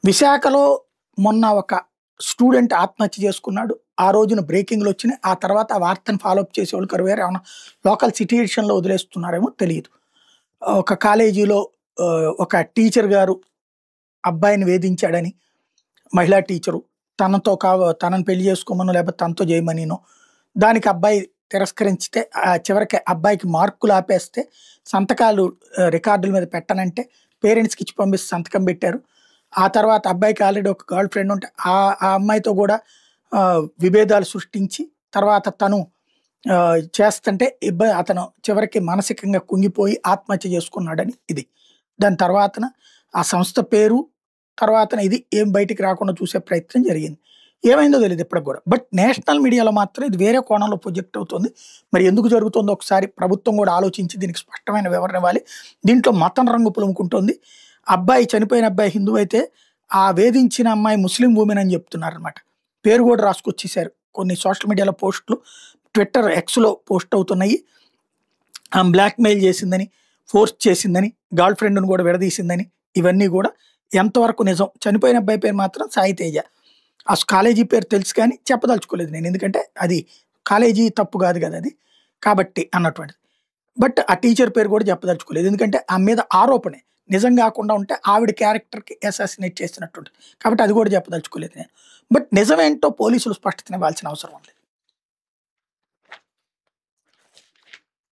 విశాఖలో మొన్న ఒక స్టూడెంట్ ఆత్మహత్య చేసుకున్నాడు. ఆ రోజున బ్రేకింగ్‌లు వచ్చినాయి. ఆ తర్వాత ఆ వార్తను ఫాలోఅప్ చేసేవాళ్ళు కరువయ్యారు. ఏమన్నా లోకల్ సిట్యుయేషన్‌లో వదిలేస్తున్నారేమో తెలీదు. ఒక కాలేజీలో ఒక టీచర్ గారు అబ్బాయిని వేధించాడని, మహిళా టీచరు తనని పెళ్లి చేసుకోమనో లేకపోతే తనతో చేయమనినో, దానికి అబ్బాయి తిరస్కరించితే చివరికి అబ్బాయికి మార్కులు ఆపేస్తే సంతకాలు రికార్డుల మీద పెట్టనంటే పేరెంట్స్‌కి ఇచ్చి పంపిస్తే సంతకం పెట్టారు. ఆ తర్వాత అబ్బాయికి ఆల్రెడీ ఒక గర్ల్ ఫ్రెండ్ ఉంటే ఆ అమ్మాయితో కూడా విభేదాలు సృష్టించి తర్వాత తను చేస్తుంటే అతను చివరికి మానసికంగా కుంగిపోయి ఆత్మహత్య చేసుకున్నాడని ఇది. దాని తర్వాతన ఆ సంస్థ పేరు తర్వాతన ఇది ఏం బయటికి రాకుండా చూసే ప్రయత్నం జరిగింది. ఏమైందో తెలీదు ఇప్పటికి కూడా. బట్ నేషనల్ మీడియాలో మాత్రం ఇది వేరే కోణంలో ప్రొజెక్ట్ అవుతుంది. మరి ఎందుకు జరుగుతుందో ఒకసారి ప్రభుత్వం కూడా ఆలోచించి దీనికి స్పష్టమైన వివరణ ఇవ్వాలి. దీంట్లో మతం రంగు పులుముకుంటోంది. చనిపోయిన అబ్బాయి హిందువు అయితే ఆ వేధించిన అమ్మాయి ముస్లిం వుమెన్ అని చెప్తున్నారనమాట. పేరు కూడా రాసుకొచ్చేసారు. కొన్ని సోషల్ మీడియాలో పోస్టులు, ట్విట్టర్ ఎక్స్‌లో పోస్ట్ అవుతున్నాయి. ఆమె బ్లాక్‌మెయిల్ చేసిందని, ఫోర్స్ చేసిందని, గర్ల్ ఫ్రెండ్‌ని కూడా విడదీసిందని, ఇవన్నీ కూడా ఎంతవరకు నిజం? చనిపోయిన అబ్బాయి పేరు మాత్రం సాయి తేజ. ఆ కాలేజీ పేరు తెలుసు కానీ చెప్పదలుచుకోలేదు నేను. ఎందుకంటే అది కాలేజీ తప్పు కాదు కదా అది. కాబట్టి అన్నటువంటిది. బట్ ఆ టీచర్ పేరు కూడా చెప్పదలుచుకోలేదు. ఎందుకంటే ఆమె మీద ఆరోపణే. నిజం కాకుండా ఉంటే ఆవిడ క్యారెక్టర్‌కి అసాసినేట్ చేసినట్టుంటది. కాబట్టి అది కూడా చెప్పదలుచుకోలేదు నేను. బట్ నిజమేంటో పోలీసులు స్పష్టతనివ్వాల్సిన అవసరం ఉంది.